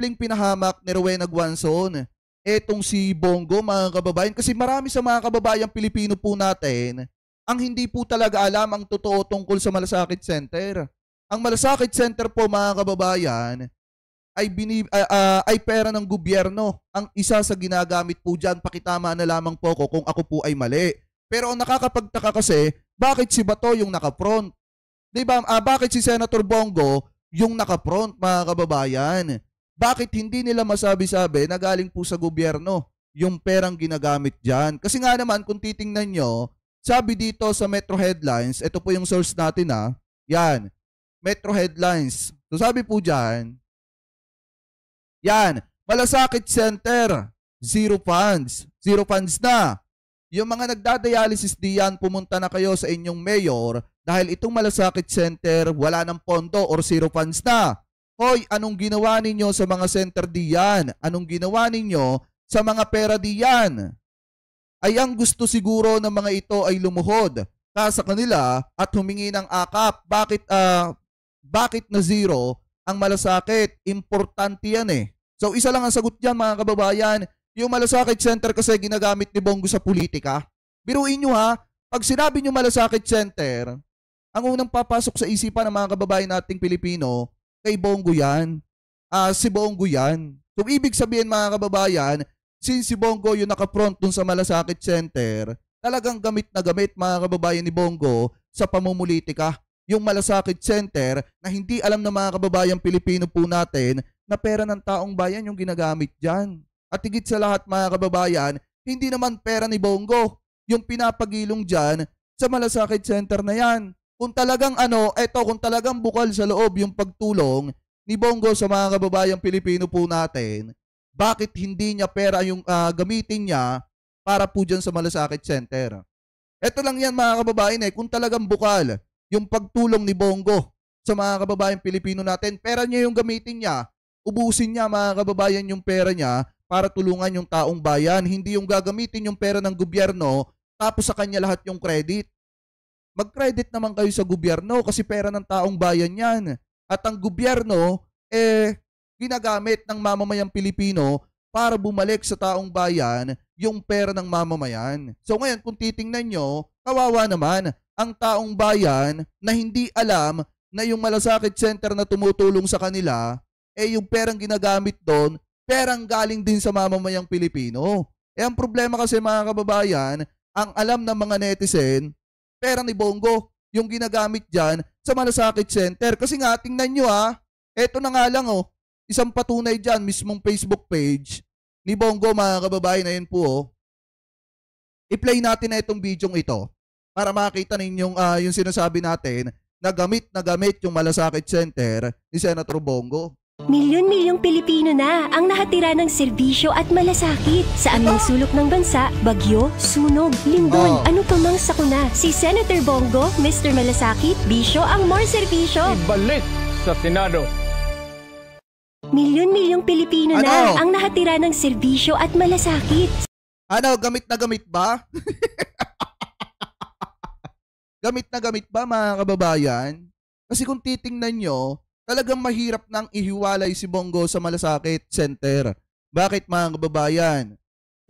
simpleng pinahamak ni Rowena Guanzon etong si Bongo, mga kababayan. Kasi marami sa mga kababayang Pilipino po natin ang hindi po talaga alam ang totoo tungkol sa Malasakit Center. Ang Malasakit Center po, mga kababayan, ay pera ng gobyerno. Ang isa sa ginagamit po dyan, pakitama na lamang po ko kung ako po ay mali. Pero ang nakakapagtaka kasi, bakit si Bato yung naka-front? Diba? Bakit si Senator Bongo yung naka-front, mga kababayan? Bakit hindi nila masabi-sabi na galing po sa gobyerno yung perang ginagamit dyan? Kasi nga naman, kung titingnan nyo, sabi dito sa Metro Headlines, ito po yung source natin yan, Metro Headlines. So sabi po dyan, yan, Malasakit Center, zero funds. Zero funds na. Yung mga nagdadialysis diyan, pumunta na kayo sa inyong mayor dahil itong Malasakit Center wala ng pondo or zero funds na. Hoy, anong ginawa ninyo sa mga center diyan? Anong ginawa ninyo sa mga pera diyan? Ay ang gusto siguro ng mga ito ay lumuhod sa kanila at humingi ng akap. Bakit na zero ang Malasakit? Importante yan eh. So isa lang ang sagot dyan, mga kababayan. Yung Malasakit Center kasi ginagamit ni Bongo sa politika. Biruin nyo pag sinabi nyo Malasakit Center, ang unang papasok sa isipan ng mga kababayan nating Pilipino, kay Bongo yan. Si Bongo yan. So ibig sabihin, mga kababayan, since si Bongo yung naka-front dun sa Malasakit Center, talagang gamit na gamit, mga kababayan, ni Bongo sa pamumulitika. Yung Malasakit Center na hindi alam ng mga kababayan Pilipino po natin na pera ng taong bayan yung ginagamit dyan. At higit sa lahat, mga kababayan, hindi naman pera ni Bongo yung pinapagilong dyan sa Malasakit Center na yan. Kung talagang kung talagang bukal sa loob yung pagtulong ni Bongo sa mga kababayang Pilipino po natin, bakit hindi niya pera yung gamitin niya para po dyan sa Malasakit Center? Ito lang yan, mga kababayan kung talagang bukal yung pagtulong ni Bongo sa mga kababayang Pilipino natin, pera niya yung gamitin niya, ubusin niya, mga kababayan, yung pera niya para tulungan yung taong bayan, hindi yung gagamitin yung pera ng gobyerno tapos sa kanya lahat yung credit. Mag-credit naman kayo sa gobyerno kasi pera ng taong bayan yan. At ang gobyerno, ginagamit ng mamamayang Pilipino para bumalik sa taong bayan yung pera ng mamamayan. So ngayon, kung titingnan nyo, kawawa naman ang taong bayan na hindi alam na yung Malasakit Center na tumutulong sa kanila, yung perang ginagamit doon, perang galing din sa mamamayang Pilipino. Ang problema kasi, mga kababayan, ang alam ng mga netizen, pera ni Bongo yung ginagamit dyan sa Malasakit Center. Kasi nga, tingnan nyo eto na nga lang isang patunay dyan, mismong Facebook page ni Bongo, mga kababayan, na yun po i-play natin na itong video ito para makita ninyong yung sinasabi natin na gamit yung Malasakit Center ni Senator Bongo. Milyon-milyong Pilipino na ang nahatira ng serbisyo at malasakit sa aming sulok ng bansa, bagyo, sunog, lindol, ano pa mang sakuna. Si Senator Bongo, Mr. Malasakit, bisyo ang more serbisyo. Ibalik sa Senado. Milyon-milyong Pilipino na ang nahatira ng serbisyo at malasakit. Gamit na gamit ba? Gamit na gamit ba, mga kababayan? Kasi kung titingnan nyo, talagang mahirap nang ihiwalay si Bongo sa Malasakit Center. Bakit, mga kababayan?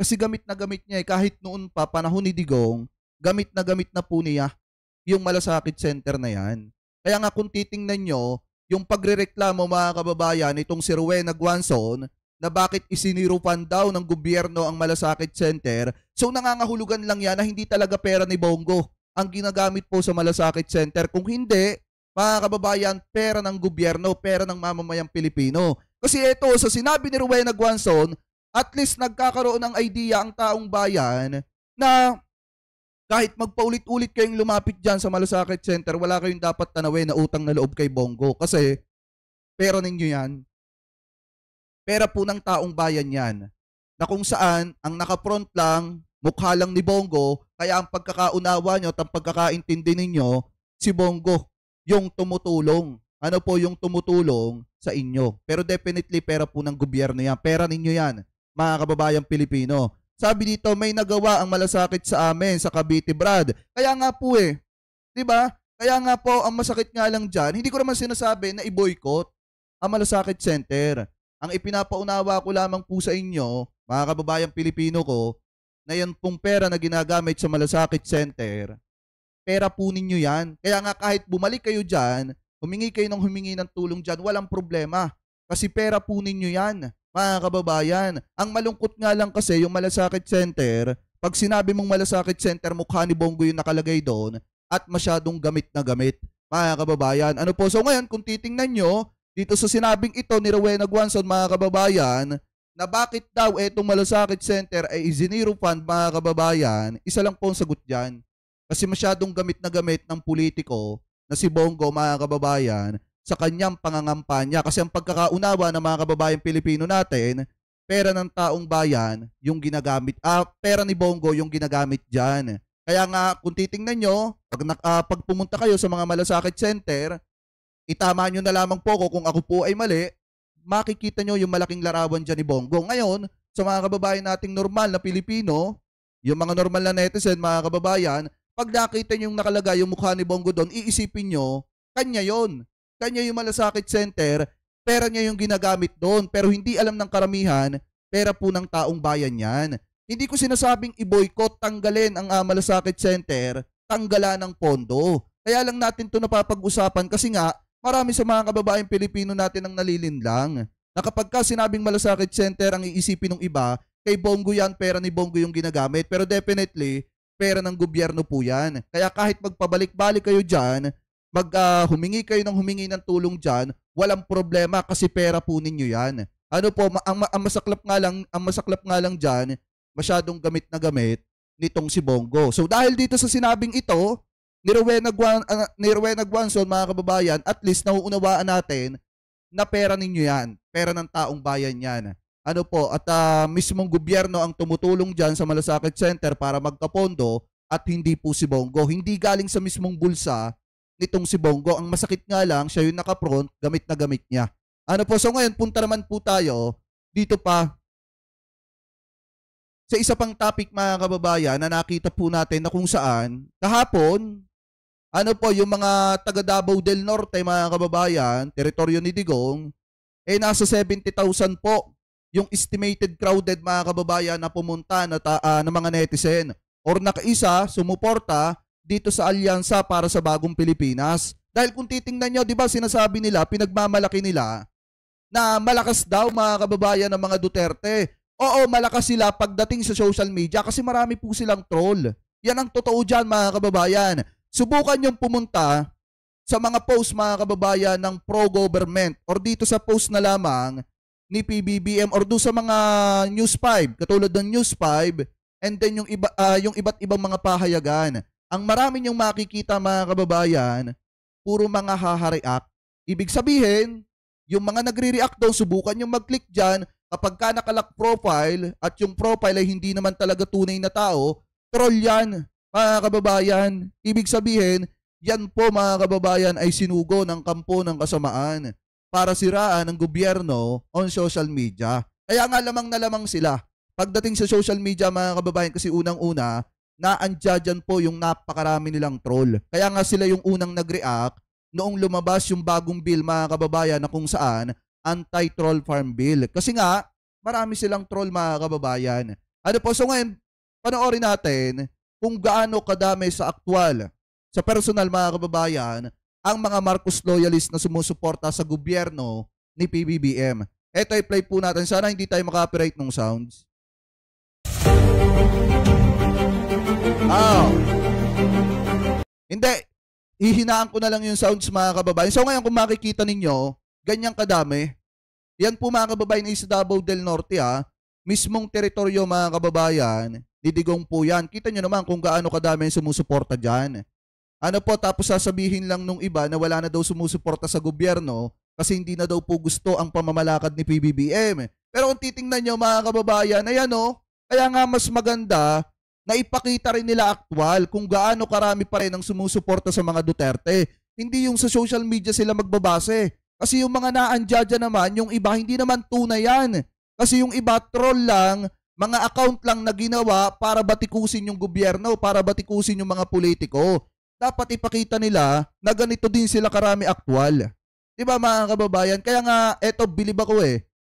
Kasi gamit na gamit niya kahit noon pa, panahon ni Digong, gamit na po niya yung Malasakit Center na yan. Kaya nga kung titingnan nyo, yung pagrereklamo, mga kababayan, itong si Rowena Guanzon, na bakit isinirupan daw ng gobyerno ang Malasakit Center, so nangangahulugan lang yan na hindi talaga pera ni Bongo ang ginagamit po sa Malasakit Center. Kung hindi, mga kababayan, pera ng gobyerno, pera ng mamamayang Pilipino. Kasi ito, sa sinabi ni Rowena Guanzon, at least nagkakaroon ng idea ang taong bayan na kahit magpaulit-ulit kayong lumapit dyan sa Malasakit Center, wala kayong dapat tanawin na utang na loob kay Bongo. Kasi pera ninyo yan. Pera po ng taong bayan yan. Na kung saan, ang nakapront lang, mukha lang ni Bongo, kaya ang pagkakaunawa nyo at ang pagkakaintindi ninyo, si Bongo yung tumutulong. Ano po yung tumutulong sa inyo? Pero definitely pera po ng gobyerno yan. Pera ninyo yan, mga kababayang Pilipino. Sabi dito, may nagawa ang Malasakit sa amin sa Cavite, Brad. Kaya nga po diba? Kaya nga po, ang masakit nga lang dyan, hindi ko naman sinasabi na i-boycott ang Malasakit Center. Ang ipinapaunawa ko lamang po sa inyo, mga kababayang Pilipino ko, na yan pong pera na ginagamit sa Malasakit Center, pera po ninyo yan. Kaya nga kahit bumalik kayo dyan, humingi kayo ng humingi ng tulong dyan, walang problema. Kasi pera po ninyo yan, mga kababayan. Ang malungkot nga lang kasi yung Malasakit Center, pag sinabi mong Malasakit Center, mukha ni Bongo yung nakalagay doon at masyadong gamit na gamit, mga kababayan. Ano po? So ngayon, kung titingnan nyo, dito sa sinabing ito ni Rowena Guanzon, mga kababayan, na bakit daw itong Malasakit Center ay zinero fund, mga kababayan, isa lang po ang sagot dyan. Kasi masyadong gamit na gamit ng politiko na si Bongo, mga kababayan, sa kanyang pangangampanya. Kasi ang pagkakaunawa ng mga kababayang Pilipino natin, pera ng taong bayan yung ginagamit, pera ni Bongo yung ginagamit dyan. Kaya nga, kung titingnan nyo, pag pumunta kayo sa mga Malasakit Center, itama nyo na lamang po ko kung ako po ay mali, makikita nyo yung malaking larawan dyan ni Bongo. Ngayon, sa mga kababayan nating normal na Pilipino, yung mga normal na netizen, mga kababayan, pag nakita nyo yung nakalagay yung mukha ni Bongo doon, iisipin nyo, kanya yon. Kanya yung Malasakit Center, pera niya yung ginagamit doon. Pero hindi alam ng karamihan, pera po ng taong bayan yan. Hindi ko sinasabing i-boycott, tanggalin ang Malasakit Center, tanggalan ng pondo. Kaya lang natin ito napapag-usapan kasi nga, marami sa mga kababaeng Pilipino natin ang nalilinlang. Na kapag ka sinabing Malasakit Center ang iisipin ng iba, kay Bongo yan, pera ni Bongo yung ginagamit. Pero definitely, pera ng gobyerno po yan. Kaya kahit magpabalik-balik kayo dyan, humingi kayo ng humingi ng tulong dyan, walang problema kasi pera po ninyo yan. Ano po, ang masaklap nga lang dyan, masyadong gamit na gamit nitong si Bongo. So dahil dito sa sinabing ito, ni Rowena Guanzon, mga kababayan, at least nauunawaan natin na pera ninyo yan. Pera ng taong bayan yan. Ano po, at mismong gobyerno ang tumutulong dyan sa Malasakit Center para magkapondo at hindi po si Bongo. Hindi galing sa mismong bulsa nitong si Bongo. Ang masakit nga lang, siya yung nakapront, gamit na gamit niya. Ano po, so ngayon, punta naman po tayo dito pa sa isa pang topic, mga kababayan, na nakita po natin na kung saan kahapon, ano po, yung mga taga Davao del Norte, mga kababayan, teritoryo ni Digong, nasa 70,000 po yung estimated crowded, mga kababayan, na pumunta na mga netizen or nakaisa, sumuporta dito sa alyansa para sa bagong Pilipinas. Dahil kung titingnan nyo, di ba sinasabi nila, pinagmamalaki nila na malakas daw, mga kababayan, ng mga Duterte. Oo, malakas sila pagdating sa social media kasi marami po silang troll. Yan ang totoo dyan, mga kababayan. Subukan yung pumunta sa mga post, mga kababayan, ng pro-government or dito sa post na lamang ni PBBM or doon sa mga News 5, katulad ng News 5, and then yung iba't ibang mga pahayagan. Ang marami niyong makikita, mga kababayan, puro mga haha-react. Ibig sabihin, yung mga nagre-react daw, subukan yung mag-click dyan. Kapag ka nakalock profile at yung profile ay hindi naman talaga tunay na tao, troll yan, mga kababayan. Ibig sabihin, yan po, mga kababayan, ay sinugo ng kampo ng kasamaan para siraan ng gobyerno on social media. Kaya nga lamang na lamang sila. Pagdating sa social media, mga kababayan, kasi unang-una, naandyan po yung napakarami nilang troll. Kaya nga sila yung unang nag-react noong lumabas yung bagong bill, mga kababayan, na kung saan anti-troll farm bill. Kasi nga, marami silang troll, mga kababayan. Ano po, so ngayon, panoorin natin kung gaano kadami sa aktual, sa personal, mga kababayan, ang mga Marcos loyalist na sumusuporta sa gobyerno ni PBBM. Eto, i-play po natin. Sana hindi tayo maka-copyright ng sounds. Hindi. Hihinaan ko na lang yung sounds, mga kababayan. So ngayon, kung makikita ninyo, ganyang kadami. Yan po, mga kababayan, is Davao del Norte, mismong teritoryo, mga kababayan, Digong po yan. Kita nyo naman kung gaano kadami yung sumusuporta dyan. Ano po, tapos sasabihin lang nung iba na wala na daw sumusuporta sa gobyerno kasi hindi na daw po gusto ang pamamalakad ni PBBM. Pero kung titingnan nyo, mga kababayan, ayan o, kaya nga mas maganda na ipakita rin nila aktual kung gaano karami pa rin ang sumusuporta sa mga Duterte. Hindi yung sa social media sila magbabase. Kasi yung mga naandya naman, yung iba hindi naman tunay yan. Kasi yung iba troll lang, mga account lang na ginawa para batikusin yung gobyerno, para batikusin yung mga politiko. Dapat ipakita nila na ganito din sila karami aktual. Diba, mga kababayan? Kaya nga, eto, bilib ako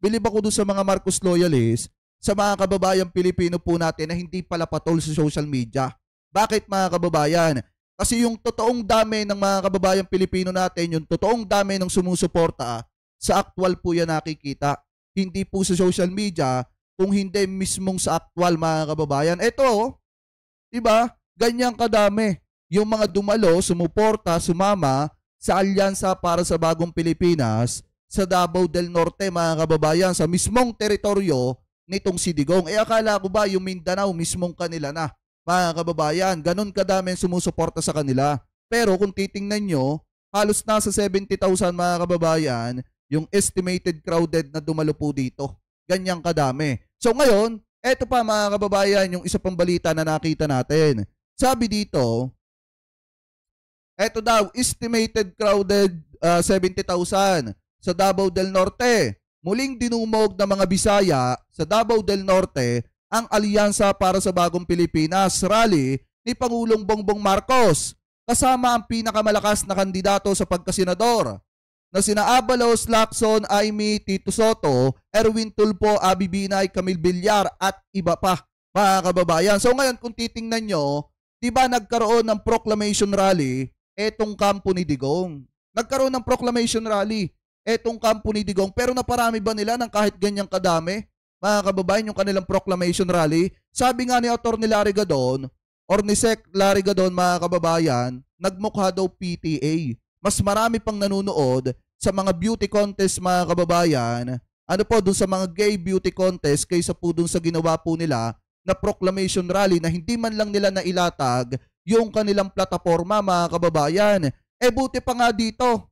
bilib ako doon sa mga Marcos loyalists, sa mga kababayang Pilipino po natin na hindi pala patol sa social media. Bakit mga kababayan? Kasi yung totoong dami ng mga kababayang Pilipino natin, yung totoong dami ng sumusuporta, sa actual po yan nakikita. Hindi po sa social media, kung hindi mismong sa actual mga kababayan. Ito, diba? Ganyan kadami. Yung mga dumalo, sumuporta, sumama sa alyansa para sa bagong Pilipinas sa Davao del Norte mga kababayan, sa mismong teritoryo nitong si Digong. Akala ko ba yung Mindanao mismong kanila na mga kababayan, ganun kadami sumusuporta sa kanila. Pero kung titingnan nyo, halos nasa 70,000 mga kababayan yung estimated crowded na dumalo po dito. Ganyang kadami. So ngayon, eto pa mga kababayan, yung isa pang balita na nakita natin. Sabi dito, eto daw, estimated crowded 70,000 sa Davao del Norte. Muling dinumog ng mga Bisaya sa Davao del Norte ang Alyansa para sa Bagong Pilipinas rally ni Pangulong Bongbong Marcos kasama ang pinakamalakas na kandidato sa pagkasenador na sina Abalos, Lacson, Aimee, Tito Soto, Erwin Tulfo, Abby Binay, Camille Villar at iba pa mga kababayan. So ngayon kung titingnan nyo, diba nagkaroon ng proclamation rally etong kampo ni Digong. Nagkaroon ng proclamation rally etong kampo ni Digong, pero naparami ba nila ng kahit ganyang kadami? Mga kababayan, yung kanilang proclamation rally, sabi nga ni Atty. Larry Gadon, or ni Sec. Larry Gadon, mga kababayan, nagmukha daw PTA. Mas marami pang nanonood sa mga beauty contest, mga kababayan, ano po, dun sa mga gay beauty contest, kaysa po dun sa ginawa po nila na proclamation rally na hindi man lang nila nailatag yung kanilang plataforma, mga kababayan. Buti pa nga dito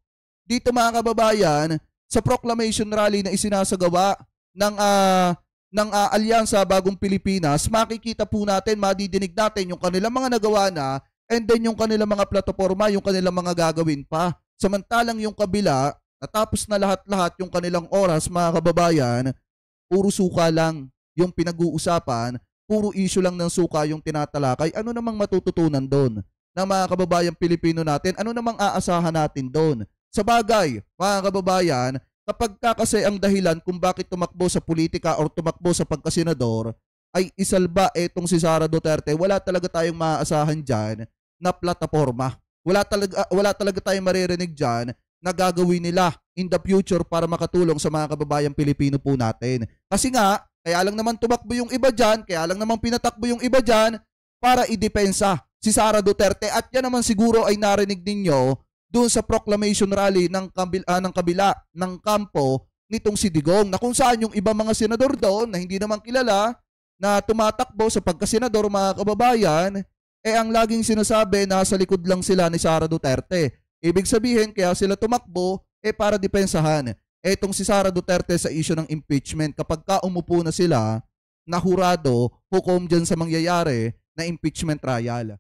mga kababayan, sa proclamation rally na isinasagawa ng Alyansa Bagong Pilipinas, makikita po natin, madidinig natin yung kanilang mga nagawa na, and then yung kanilang mga plataforma, yung kanilang mga gagawin pa. Samantalang yung kabila, natapos na lahat-lahat yung kanilang oras, mga kababayan, puro suka lang yung pinag-uusapan, puro issue lang ng suka yung tinatalakay. Ano namang matututunan doon ng mga kababayang Pilipino natin? Ano namang aasahan natin doon? Sa bagay, mga kababayan, kapag kasi ang dahilan kung bakit tumakbo sa politika or tumakbo sa pagkasenador ay isalba etong si Sara Duterte, wala talaga tayong maaasahan dyan na plataforma. Wala talaga tayong maririnig dyan na gagawin nila in the future para makatulong sa mga kababayang Pilipino po natin. Kasi nga, kaya lang naman tumakbo yung iba dyan, kaya lang naman pinatakbo yung iba dyan para idepensa si Sara Duterte. At yan naman siguro ay narinig ninyo doon sa proclamation rally ng kabila ng kampo nitong si Digong, na kung saan yung iba mga senador doon na hindi naman kilala na tumatakbo sa pagkasenador, mga kababayan, ang laging sinasabi nasa likod lang sila ni Sara Duterte. Ibig sabihin kaya sila tumakbo para depensahan etong si Sara Duterte sa issue ng impeachment. Kapag ka umupo na sila, nahurado, hukom dyan sa mangyayari na impeachment trial.